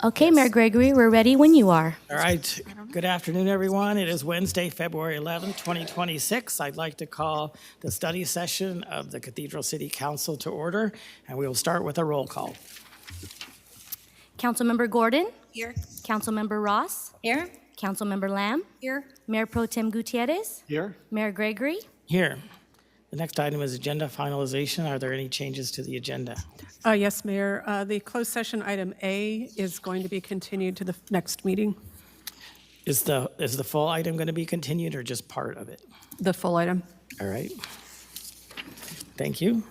Okay, Mayor Gregory, we're ready when you are. All right. Good afternoon, everyone. It is Wednesday, February 11th, 2026. I'd like to call the study session of the Cathedral City Council to order, and we will start with a roll call. Councilmember Gordon? Here. Councilmember Ross? Here. Councilmember Lamb? Here. Mayor Pro Tem Gutierrez? Here. Mayor Gregory? Here. The next item is agenda finalization. Are there any changes to the agenda? Yes, Mayor. The closed session item A is going to be continued to the next meeting, Is the full item going to be continued or just part of it? the full item. All right. Thank you.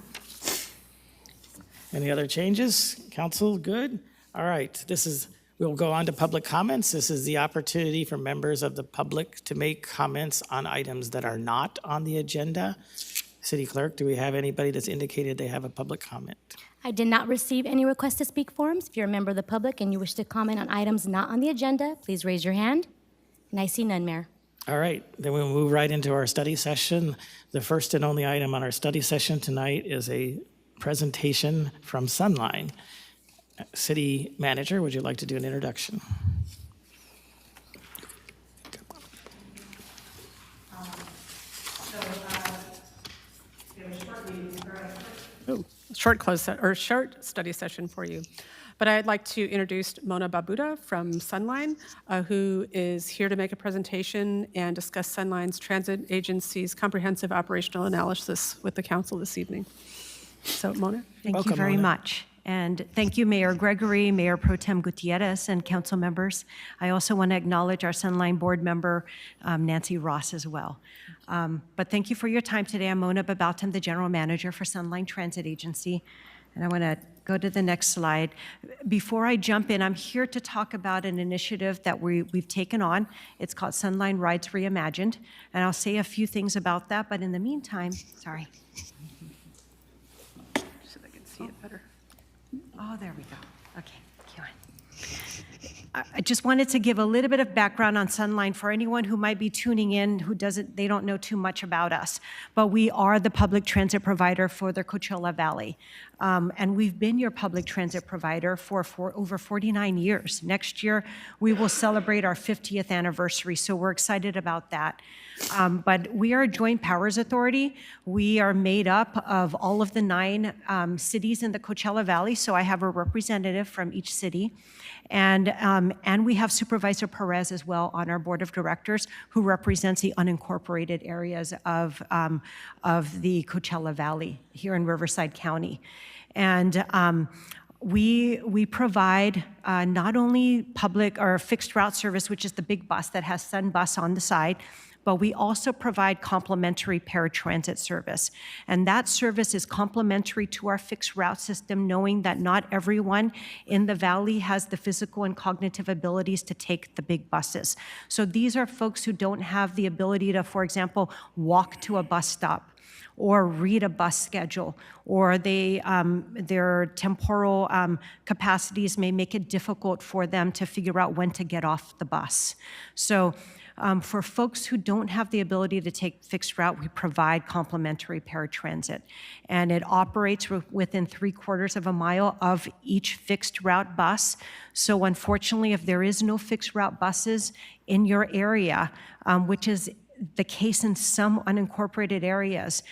Any other changes? Council, good? All right. We'll go on to public comments. This is the opportunity for members of the public to make comments on items that are not on the agenda. City Clerk, do we have anybody that's indicated they have a public comment? I did not receive any request to speak forms. If you're a member of the public and you wish to comment on items not on the agenda, please raise your hand. And I see none, Mayor. All right, then we'll move right into our study session. The first and only item on our study session tonight is a presentation from Sunline. City Manager, would you like to do an introduction? Short study session for you. But I'd like to introduce Mona Babuda from Sunline, who is here to make a presentation and discuss Sunline's transit agency's comprehensive operational analysis with the council this evening. So, Mona. Thank Welcome, you very Mona. much. And thank you, Mayor Gregory, Mayor Pro Tem Gutierrez, and council members. I also want to acknowledge our Sunline board member, Nancy Ross, as well. But thank you for your time today. I'm Mona Babuda. I'm the general manager for Sunline Transit Agency. And I want to go to the next slide. Before I jump in, I'm here to talk about an initiative that we've taken on. It's called Sunline Rides Reimagined. And I'll say a few things about that. But in the meantime, sorry. So they can see it better. Oh, there we go. Okay, keep on. I just wanted to give a little bit of background on Sunline for anyone who might be tuning in they don't know too much about us. But we are the public transit provider for the Coachella Valley. And we've been your public transit provider for over 49 years. Next year, we will celebrate our 50th anniversary, so we're excited about that. But we are a joint powers authority. We are made up of all of the 9 cities in the Coachella Valley, so I have a representative from each city. And we have Supervisor Perez as well on our board of directors, who represents the unincorporated areas of the Coachella Valley here in Riverside County. And we provide not only public or fixed route service, which is the big bus that has SunBus on the side, but we also provide complimentary paratransit service. And that service is complementary to our fixed route system, knowing that not everyone in the valley has the physical and cognitive abilities to take the big buses. So these are folks who don't have the ability to, for example, walk to a bus stop or read a bus schedule, or their temporal capacities may make it difficult for them to figure out when to get off the bus. So for folks who don't have the ability to take fixed route, we provide complimentary paratransit. And it operates within 3/4 of a mile of each fixed route bus. So unfortunately, if there is no fixed route buses in your area, which is the case in some unincorporated areas,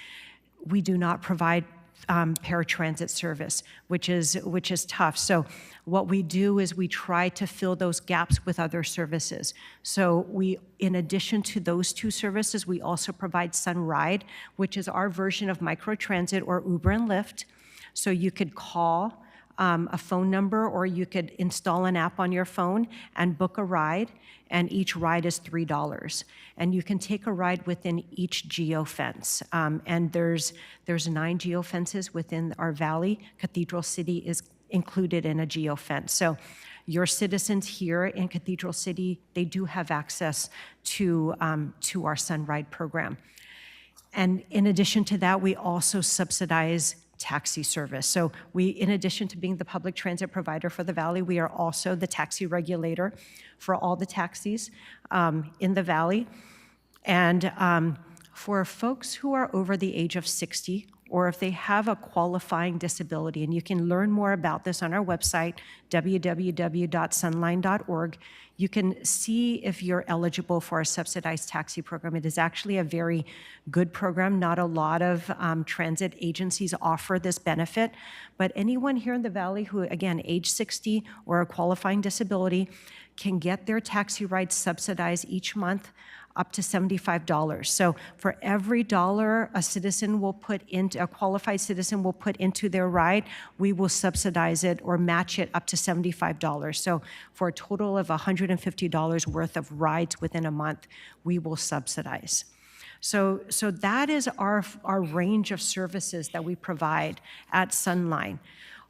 we do not provide paratransit service, which is tough. So what we do is we try to fill those gaps with other services. So in addition to those 2 services, we also provide SunRide, which is our version of microtransit or Uber and Lyft. So you could call a phone number, or you could install an app on your phone and book a ride, and each ride is $3. And you can take a ride within each geofence. And there's 9 geofences within our valley. Cathedral City is included in a geofence. So your citizens here in Cathedral City, they do have access to our SunRide program. And in addition to that, we also subsidize taxi service. So in addition to being the public transit provider for the Valley, we are also the taxi regulator for all the taxis in the Valley. And for folks who are over the age of 60, or if they have a qualifying disability. And you can learn more about this on our website, www.sunline.org. You can see if you're eligible for a subsidized taxi program. It is actually a very good program. Not a lot of transit agencies offer this benefit, but anyone here in the Valley who, again, age 60 or a qualifying disability can get their taxi ride subsidized each month up to $75. So for every dollar a citizen will put into, a qualified citizen will put into their ride, we will subsidize it or match it up to $75. So for a total of $150 worth of rides within a month, we will subsidize. So that is our range of services that we provide at Sunline.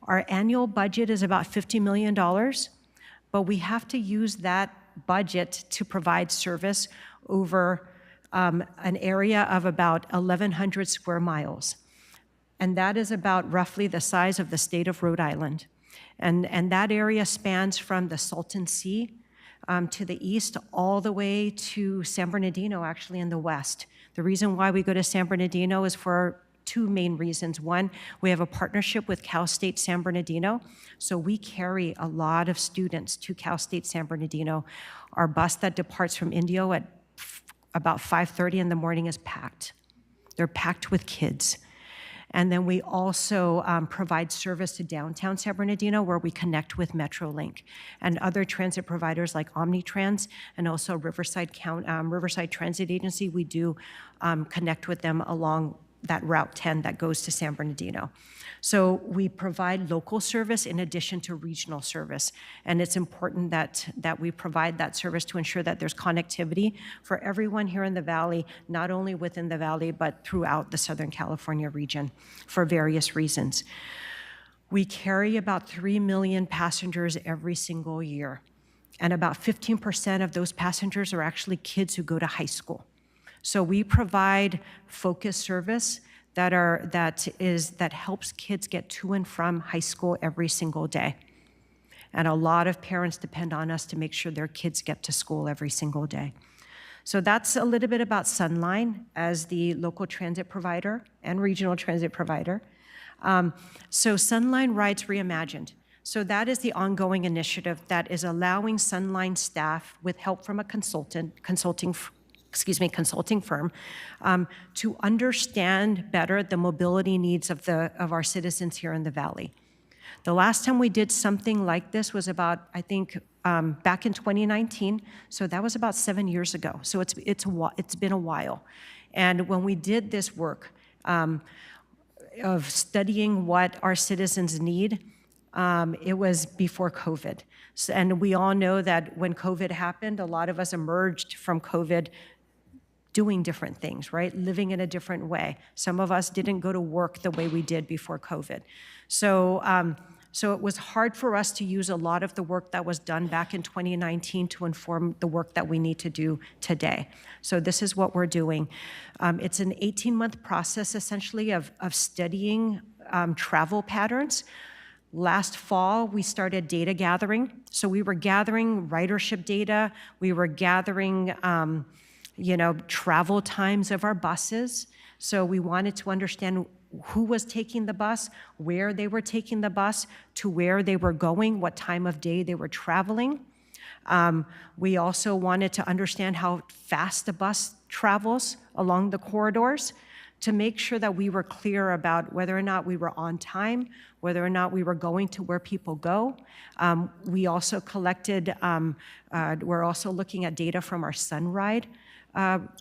Our annual budget is about $50 million, but we have to use that budget to provide service over an area of about 1,100 square miles. And that is about roughly the size of the state of Rhode Island. And that area spans from the Salton Sea to the east all the way to San Bernardino, actually in the west. The reason why we go to San Bernardino is for two main reasons. One, we have a partnership with Cal State San Bernardino, so we carry a lot of students to Cal State San Bernardino. Our bus that departs from Indio at about 5:30 in the morning is packed. They're packed with kids. And then we also provide service to downtown San Bernardino, where we connect with Metrolink and other transit providers like Omnitrans and also Riverside Transit Agency. We do connect with them along that Route 10 that goes to San Bernardino. So we provide local service in addition to regional service. And it's important that we provide that service to ensure that there's connectivity for everyone here in the Valley, not only within the Valley, but throughout the Southern California region for various reasons. We carry about 3 million passengers every single year. And about 15% of those passengers are actually kids who go to high school. So we provide focused service that helps kids get to and from high school every single day. And a lot of parents depend on us to make sure their kids get to school every single day. So that's a little bit about Sunline as the local transit provider and regional transit provider. So Sunline Rides Reimagined. So that is the ongoing initiative that is allowing Sunline staff, with help from a consulting firm, to understand better the mobility needs of our citizens here in the Valley. The last time we did something like this was about, I think, back in 2019, so that was about 7 years ago. So it's been a while. And when we did this work of studying what our citizens need, it was before COVID. And we all know that when COVID happened, a lot of us emerged from COVID doing different things, right? Living in a different way. Some of us didn't go to work the way we did before COVID. So it was hard for us to use a lot of the work that was done back in 2019 to inform the work that we need to do today. So this is what we're doing. It's an 18-month process, essentially, of studying travel patterns. Last fall, we started data gathering. So we were gathering ridership data. We were gathering travel times of our buses. So we wanted to understand who was taking the bus, where they were taking the bus, to where they were going, what time of day they were traveling. We also wanted to understand how fast the bus travels along the corridors to make sure that we were clear about whether or not we were on time, whether or not we were going to where people go. We also collected, we're also looking at data from our Sunride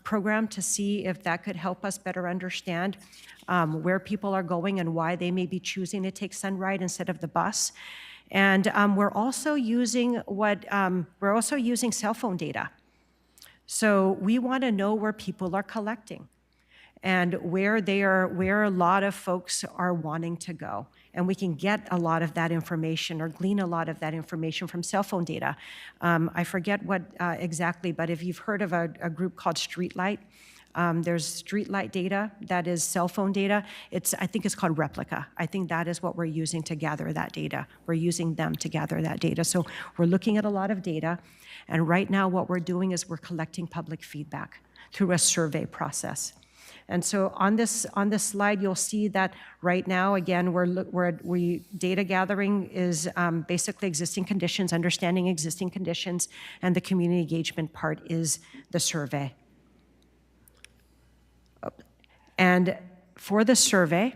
program to see if that could help us better understand where people are going and why they may be choosing to take Sunride instead of the bus. And we're also using cell phone data. So we want to know where people are collecting and where a lot of folks are wanting to go. And we can get a lot of that information or glean a lot of that information from cell phone data. I forget what exactly, but if you've heard of a group called Streetlight, there's Streetlight data that is cell phone data. I think it's called Replica. I think that is what we're using to gather that data. We're using them to gather that data. So we're looking at a lot of data. And right now what we're doing is we're collecting public feedback through a survey process. And so on this slide, you'll see that right now, again, data gathering is basically existing conditions, understanding existing conditions, and the community engagement part is the survey. And for the survey,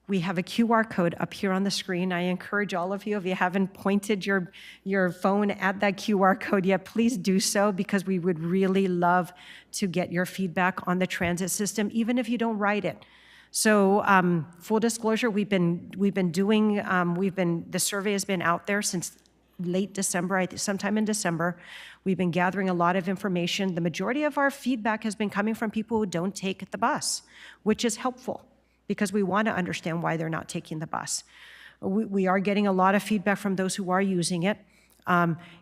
we have a QR code up here on the screen. I encourage all of you, if you haven't pointed your phone at that QR code yet, please do so, because we would really love to get your feedback on the transit system, even if you don't write it. So full disclosure, the survey has been out there since late December, sometime in December. We've been gathering a lot of information. The majority of our feedback has been coming from people who don't take the bus, which is helpful, because we want to understand why they're not taking the bus. We are getting a lot of feedback from those who are using it,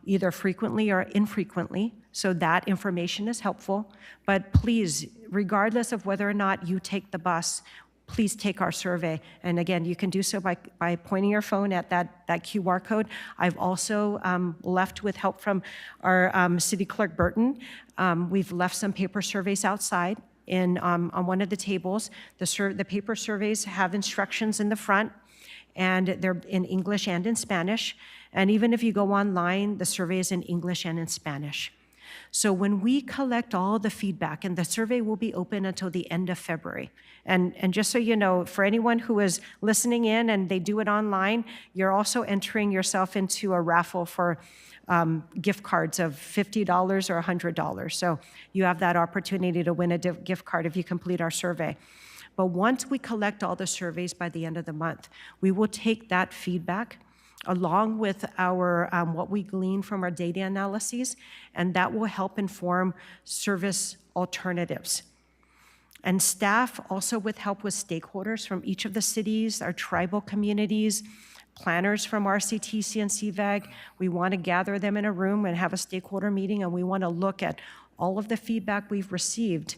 either frequently or infrequently, so that information is helpful. But please, regardless of whether or not you take the bus, please take our survey. And again, you can do so by pointing your phone at that QR code. I've also left, with help from our City Clerk Burton, we've left some paper surveys outside on one of the tables. The paper surveys have instructions in the front, and they're in English and in Spanish. And even if you go online, the survey is in English and in Spanish. So when we collect all the feedback, and the survey will be open until the end of February. And just so you know, for anyone who is listening in and they do it online, you're also entering yourself into a raffle for gift cards of $50 or $100. So you have that opportunity to win a gift card if you complete our survey. But once we collect all the surveys by the end of the month, we will take that feedback along with our what we glean from our data analyses, and that will help inform service alternatives. And staff, also with help with stakeholders from each of the cities, our tribal communities, planners from RCTC and CVAG, we want to gather them in a room and have a stakeholder meeting, and we want to look at all of the feedback we've received,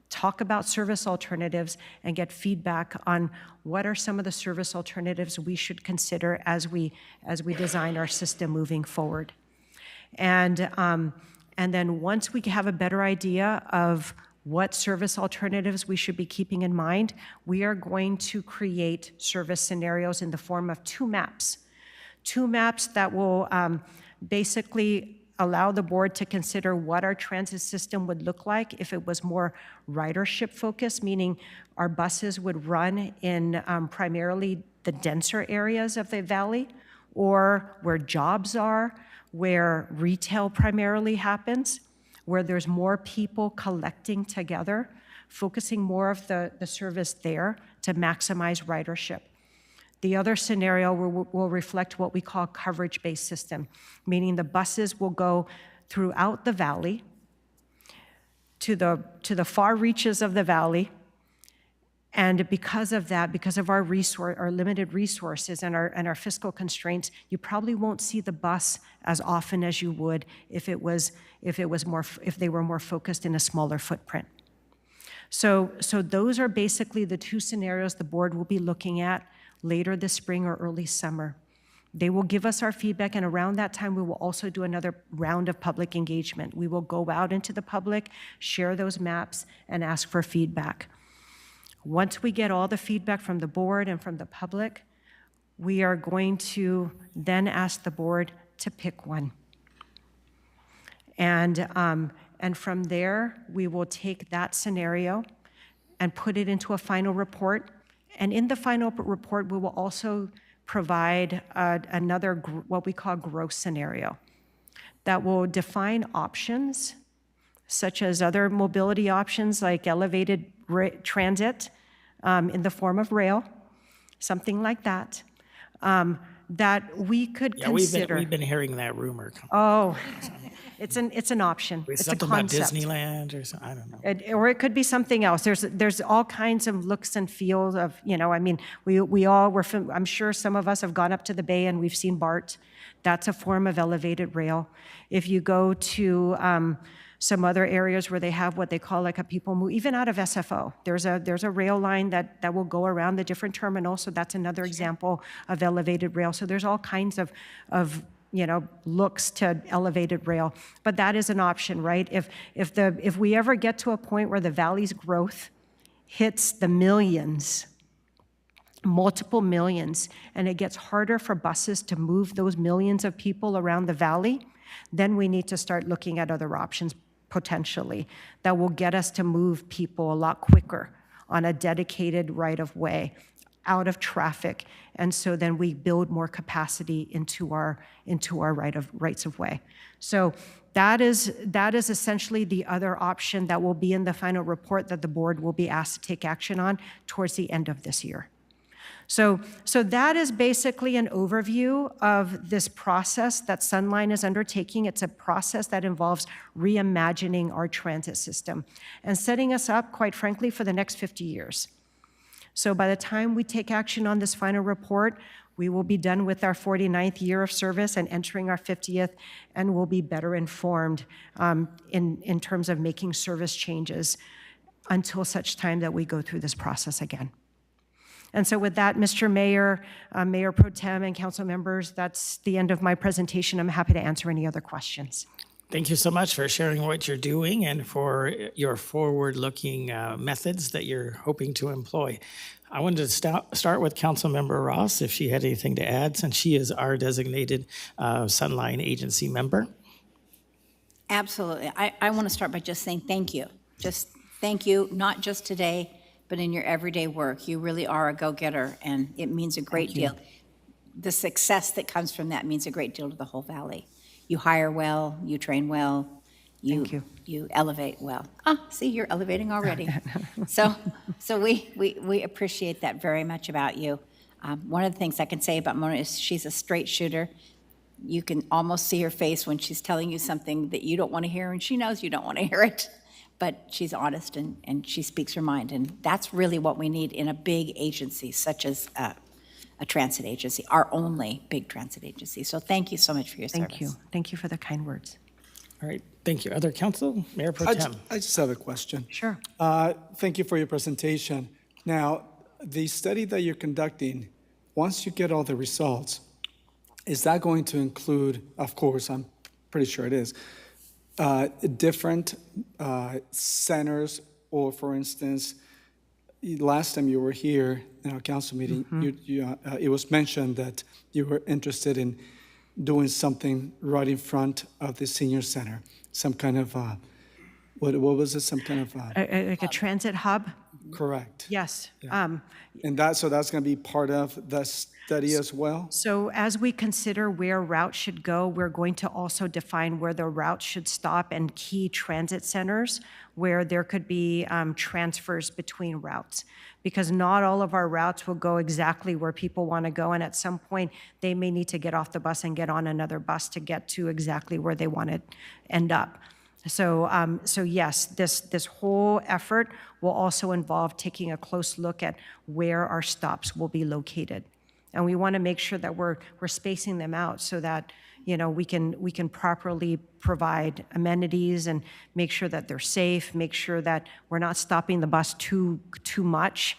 talk about service alternatives, and get feedback on what are some of the service alternatives we should consider as we design our system moving forward. And then once we have a better idea of what service alternatives we should be keeping in mind, we are going to create service scenarios in the form of two maps that will basically allow the board to consider what our transit system would look like if it was more ridership focused, meaning our buses would run in primarily the denser areas of the valley, or where jobs are, where retail primarily happens, where there's more people collecting together, focusing more of the service there to maximize ridership. The other scenario will reflect what we call coverage-based system, meaning the buses will go throughout the valley to the far reaches of the valley. And because of that, because of our limited resources and our fiscal constraints, you probably won't see the bus as often as you would if they were more focused in a smaller footprint. So those are basically the two scenarios the board will be looking at later this spring or early summer. They will give us our feedback, and around that time, we will also do another round of public engagement. We will go out into the public, share those maps, and ask for feedback. Once we get all the feedback from the board and from the public, we are going to then ask the board to pick one. And from there, we will take that scenario and put it into a final report. And in the final report, we will also provide another, what we call growth scenario, that will define options, such as other mobility options like elevated transit in the form of rail, something like that, that we could consider. We've been hearing that rumor. Oh, it's an option. It's something a concept. about Disneyland or something, I don't know. Or it could be something else. There's all kinds of looks and feels of, I mean, I'm sure some of us have gone up to the Bay and we've seen BART. That's a form of elevated rail. If you go to some other areas where they have what they call like a people move, even out of SFO, there's a rail line that will go around the different terminals. So that's another example of elevated rail. So there's all kinds of looks to elevated rail, but that is an option, right? If we ever get to a point where the valley's growth hits the millions, multiple millions, and it gets harder for buses to move those millions of people around the valley, then we need to start looking at other options potentially that will get us to move people a lot quicker on a dedicated right-of-way out of traffic. And so then we build more capacity into our rights of way. So that is essentially the other option that will be in the final report that the board will be asked to take action on towards the end of this year. So that is basically an overview of this process that Sunline is undertaking. It's a process that involves reimagining our transit system and setting us up, quite frankly, for the next 50 years. So by the time we take action on this final report, we will be done with our 49th year of service and entering our 50th, and we'll be better informed in terms of making service changes until such time that we go through this process again. And so with that, Mr. Mayor, Mayor Pro Tem, and council members, that's the end of my presentation. I'm happy to answer any other questions. Thank you so much for sharing what you're doing and for your forward-looking methods that you're hoping to employ. I wanted to start with Councilmember Ross, if she had anything to add, since she is our designated Sunline agency member. Absolutely. I want to start by just saying thank you. Just thank you, not just today, but in your everyday work. You really are a go-getter, and it means a great deal. The success that comes from that means a great deal to the whole valley. You hire well, you train well, you elevate well. See, you're elevating already. So we appreciate that very much about you. One of the things I can say about Mona is she's a straight shooter. You can almost see her face when she's telling you something that you don't want to hear, and she knows you don't want to hear it. But she's honest and she speaks her mind. And that's really what we need in a big agency such as a transit agency, our only big transit agency. So thank you so much for your service. Thank you. Thank you for the kind words. All right, thank you. Other council? Mayor Pro Tem. I just have a question. Sure. Thank you for your presentation. Now, the study that you're conducting, once you get all the results, is that going to include, of course, I'm pretty sure it is, different centers, or for instance, last time you were here in our council meeting, it was mentioned that you were interested in doing something right in front of the senior center, some kind of, what was it, some kind of? Like a transit hub? Correct. Yes. And so that's going to be part of the study as well? So as we consider where routes should go, we're going to also define where the routes should stop and key transit centers where there could be transfers between routes. Because not all of our routes will go exactly where people want to go, and at some point, they may need to get off the bus and get on another bus to get to exactly where they want to end up. So yes, this whole effort will also involve taking a close look at where our stops will be located. And we want to make sure that we're spacing them out so that, you know, we can properly provide amenities and make sure that they're safe, make sure that we're not stopping the bus too much,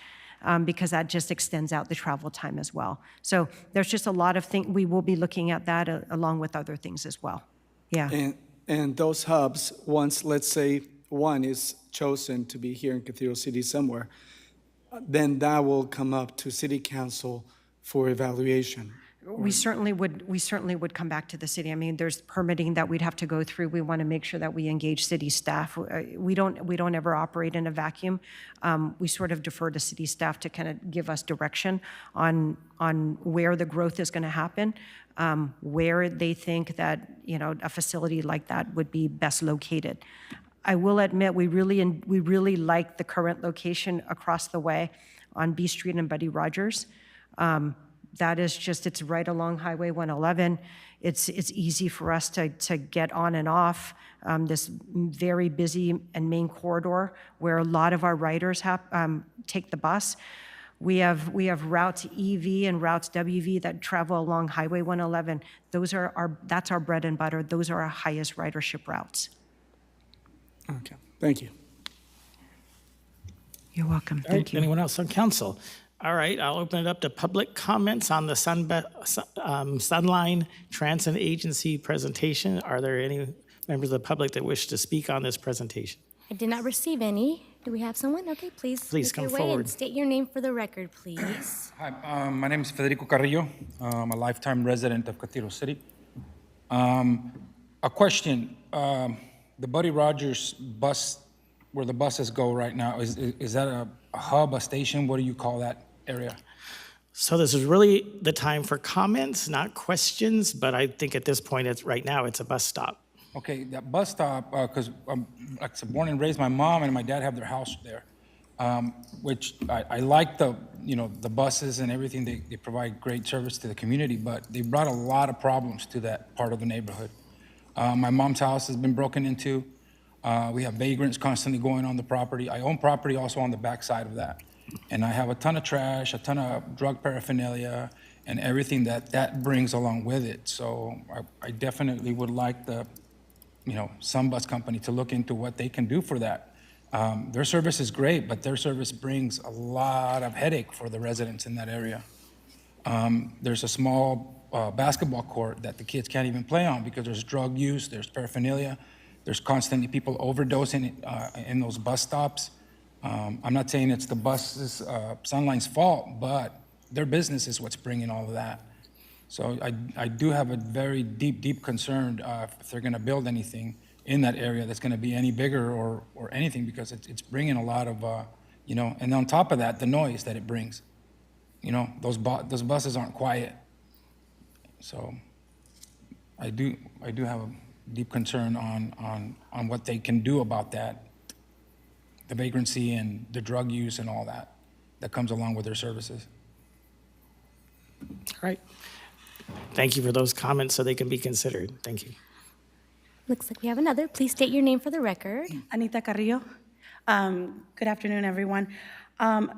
because that just extends out the travel time as well. So there's just a lot of things. We will be looking at that along with other things as well. Yeah. And those hubs, once, let's say, one is chosen to be here in Cathedral City somewhere, then that will come up to City Council for evaluation. We certainly would come back to the city. I mean, there's permitting that we'd have to go through. We want to make sure that we engage city staff. We don't ever operate in a vacuum. We sort of defer to city staff to kind of give us direction on where the growth is going to happen, where they think that, you know, a facility like that would be best located. I will admit we really like the current location across the way on B Street and Buddy Rogers. That is just, it's right along Highway 111. It's easy for us to get on and off this very busy and main corridor where a lot of our riders take the bus. We have routes EV and routes WV that travel along Highway 111. That's our bread and butter. Those are our highest ridership routes. Okay, thank you. You're welcome. All right, Thank you. anyone else on council? All right, I'll open it up to public comments on the Sunline Transit Agency presentation. Are there any members of the public that wish to speak on this presentation? I did not receive any. Do we have someone? Okay, please. Please make come your way forward. and state your name for the record, please. Hi, my name is Federico Carrillo. I'm a lifetime resident of Catiro City. A question, the Buddy Rogers bus, where the buses go right now, is that a hub, a station? What do you call that area? So this is really the time for comments, not questions, but I think at this point, right now, it's a bus stop. Okay, that bus stop, because like I said, born and raised, my mom and my dad have their house there, which I like the buses and everything. They provide great service to the community, but they brought a lot of problems to that part of the neighborhood. My mom's house has been broken into. We have vagrants constantly going on the property. I own property also on the backside of that. And I have a ton of trash, a ton of drug paraphernalia, and everything that brings along with it. So I definitely would like some bus company to look into what they can do for that. Their service is great, but their service brings a lot of headache for the residents in that area. There's a small basketball court that the kids can't even play on because there's drug use, there's paraphernalia, there's constantly people overdosing in those bus stops. I'm not saying it's the buses, Sunline's fault, but their business is what's bringing all of that. So I do have a very deep concern if they're going to build anything in that area that's going to be any bigger or anything, because it's bringing a lot of, and on top of that, the noise that it brings. Those buses aren't quiet. So I do have a deep concern on what they can do about that, the vagrancy and the drug use and all that comes along with their services. All right. Thank you for those comments so they can be considered. Thank you. Looks like we have another. Please state your name for the record. Anita Carrillo. Good afternoon, everyone.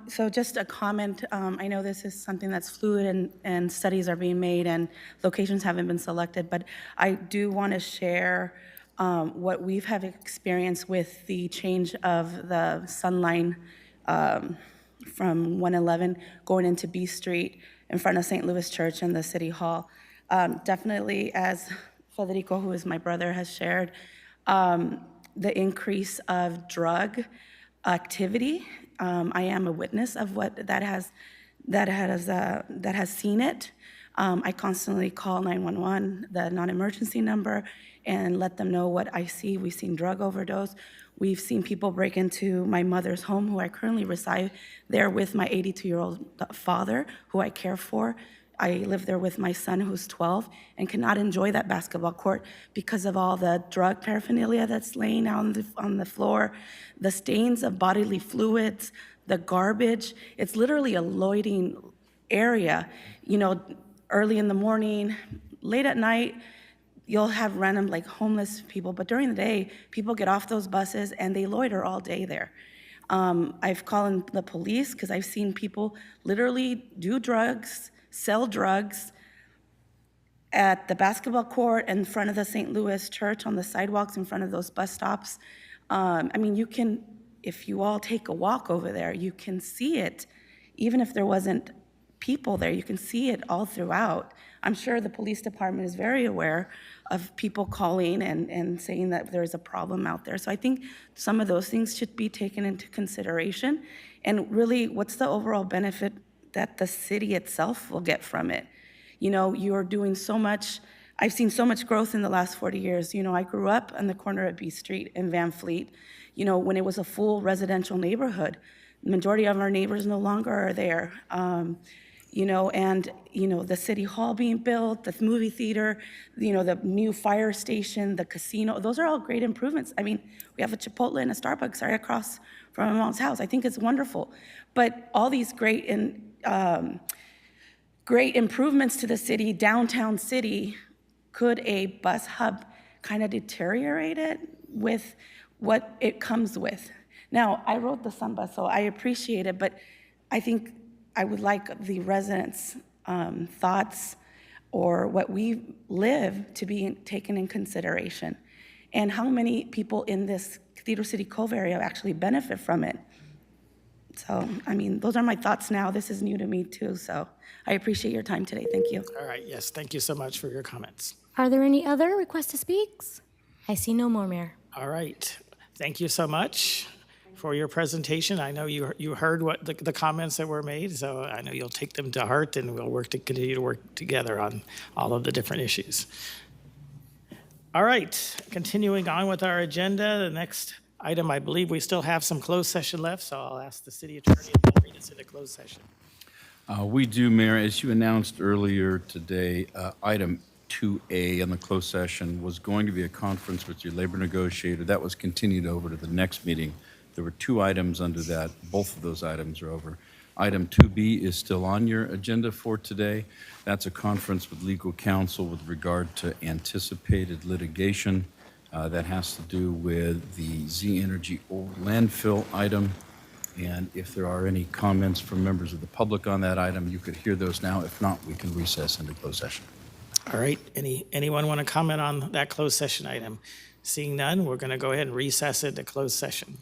So just a comment. I know this is something that's fluid and studies are being made and locations haven't been selected, but I do want to share what we've have experienced with the change of the Sunline from 111 going into B Street in front of St. Louis Church and the City Hall. Definitely, as Federico, who is my brother, has shared, the increase of drug activity. I am a witness of what that has seen it. I constantly call 911, the non-emergency number, and let them know what I see. We've seen drug overdose. We've seen people break into my mother's home, who I currently reside there with my 82-year-old father, who I care for. I live there with my son, who's 12, and cannot enjoy that basketball court because of all the drug paraphernalia that's laying on the floor, the stains of bodily fluids, the garbage. It's literally a loitering area. Early in the morning, late at night, you'll have random homeless people, but during the day, people get off those buses and they loiter all day there. I've called in the police because I've seen people literally do drugs, sell drugs at the basketball court in front of the St. Louis Church, on the sidewalks in front of those bus stops. If you all take a walk over there, you can see it. Even if there wasn't people there, you can see it all throughout. I'm sure the police department is very aware of people calling and saying that there's a problem out there. So I think some of those things should be taken into consideration. And really, what's the overall benefit that the city itself will get from it? You're doing so much. I've seen so much growth in the last 40 years. I grew up on the corner of B Street in Van Fleet, when it was a full residential neighborhood. The majority of our neighbors no longer are there. The City Hall being built, the movie theater, the new fire station, the casino, those are all great improvements. We have a Chipotle and a Starbucks right across from my mom's house. I think it's wonderful. But all these great improvements to the city, downtown city, could a bus hub kind of deteriorate it with what it comes with? Now, I rode the Sunbus, so I appreciate it, but I think I would like the residents' thoughts or what we live to be taken in consideration, and how many people in this Cathedral City Cove area actually benefit from it. So, those are my thoughts now. This is new to me too, so I appreciate your time today. Thank you. All right, yes, thank you so much for your comments. Are there any other requests to speak? I see no more, Mayor. All right, thank you so much. for your presentation. I know you heard what the comments that were made, so I know you'll take them to heart, and we'll continue to work together on all of the different issues. All right, continuing on with our agenda, the next item, I believe we still have some closed session left, so I'll ask the city attorney if he'll read us into closed session. We do, Mayor. As you announced earlier today, item 2A on the closed session was going to be a conference with your labor negotiator. That was continued over to the next meeting. There were 2 items under that. Both of those items are over. Item 2B is still on your agenda for today. That's a conference with legal counsel with regard to anticipated litigation. That has to do with the Z Energy old landfill item. And if there are any comments from members of the public on that item, you could hear those now. If not, we can recess into closed session. All right, anyone want to comment on that closed session item? Seeing none, we're going to go ahead and recess into closed session.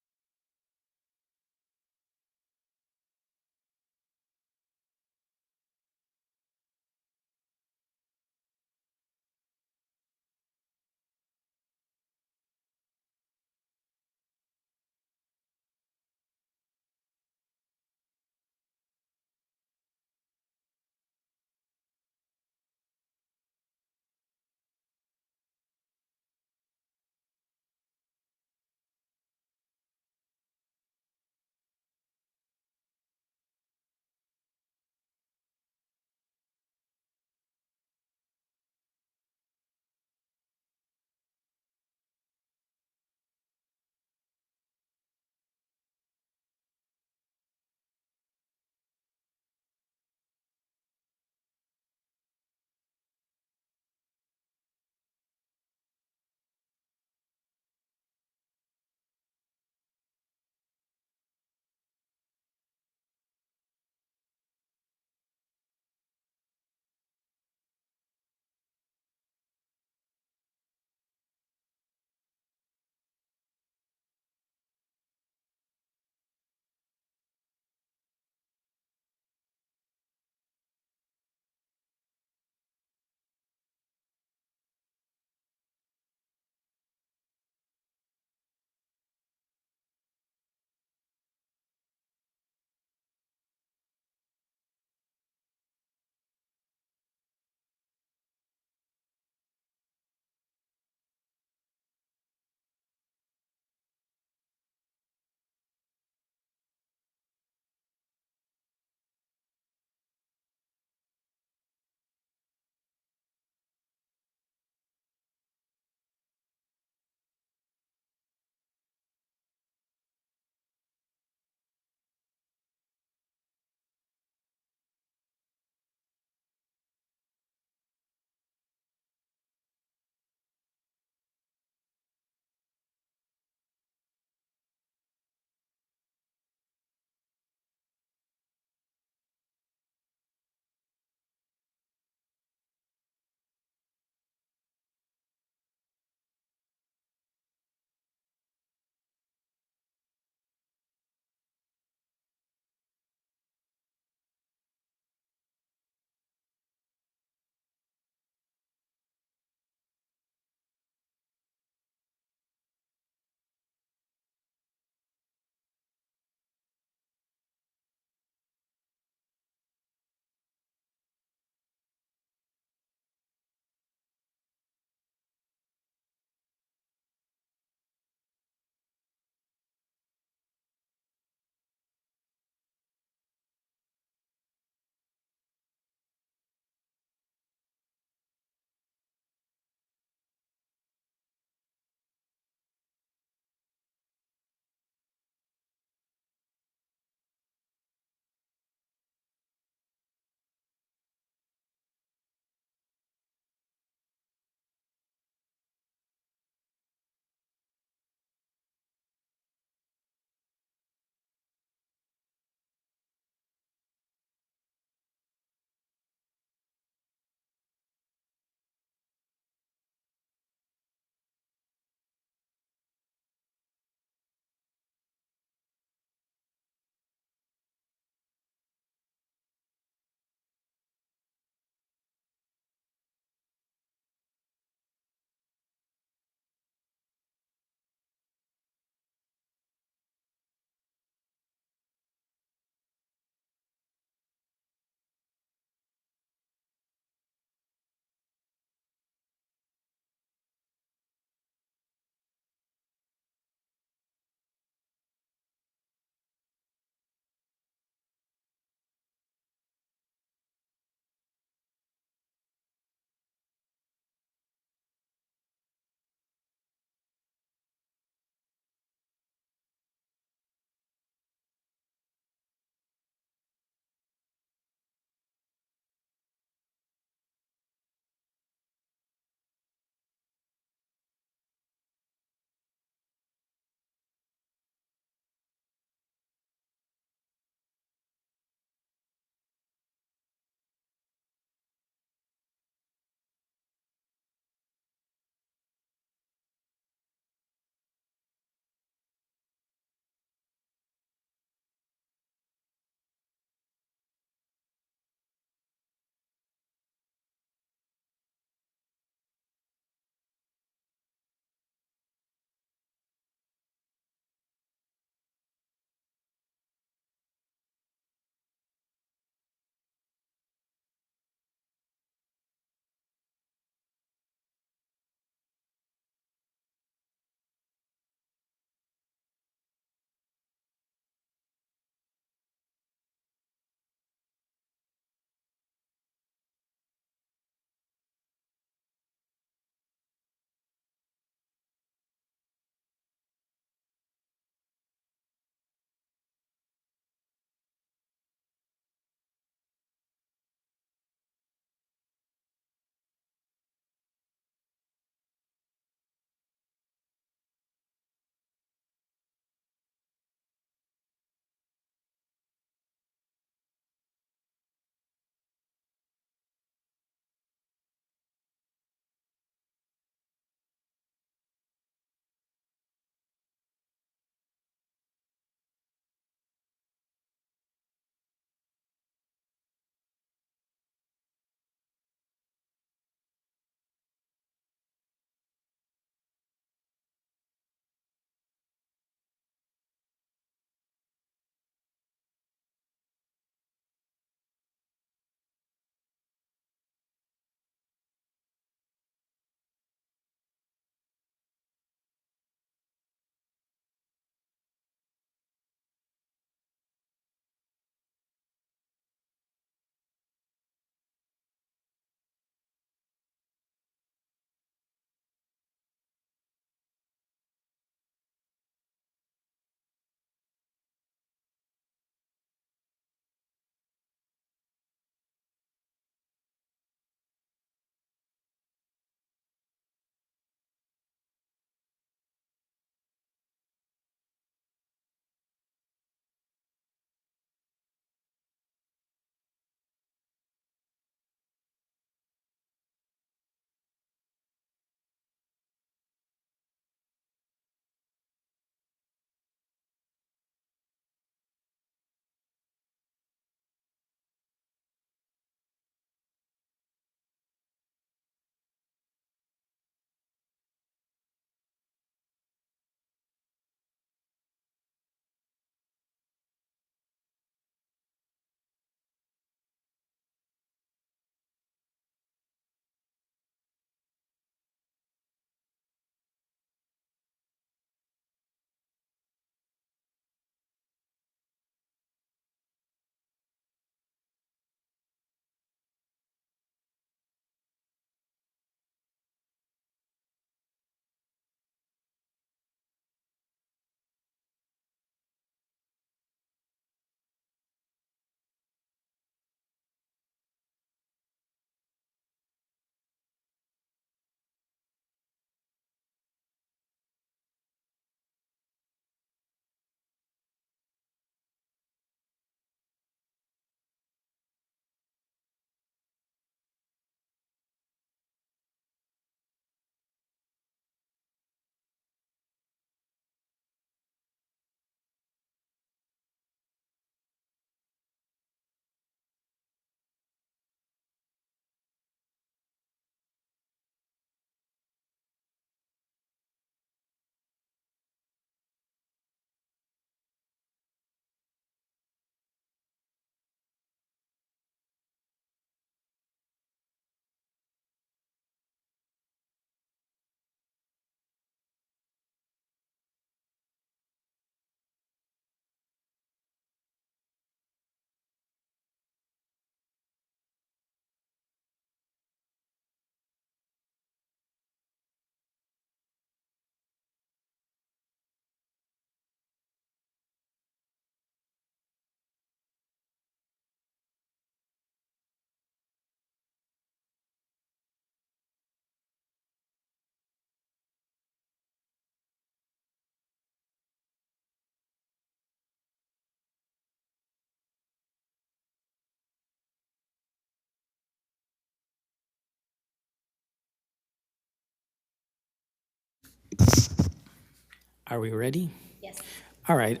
Are we ready? Yes. All right,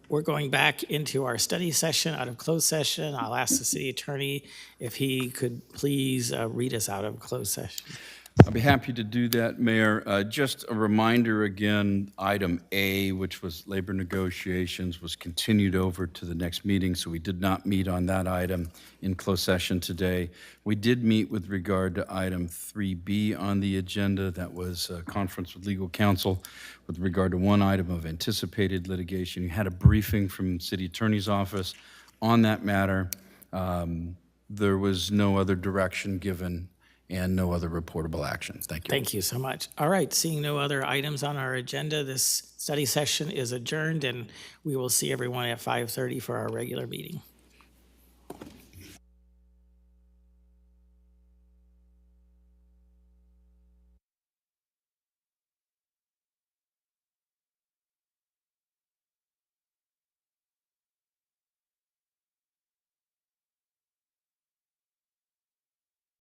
we're going back into our study session out of closed session. I'll ask the city attorney if he could please read us out of closed session. I'll be happy to do that, Mayor. Just a reminder again, item A, which was labor negotiations, was continued over to the next meeting, so we did not meet on that item in closed session today. We did meet with regard to item 3B on the agenda. That was a conference with legal counsel with regard to one item of anticipated litigation. You had a briefing from city attorney's office on that matter. There was no other direction given and no other reportable action. Thank you. Thank you so much. All right, seeing no other items on our agenda, this study session is adjourned, and we will see everyone at 5:30 for our regular meeting.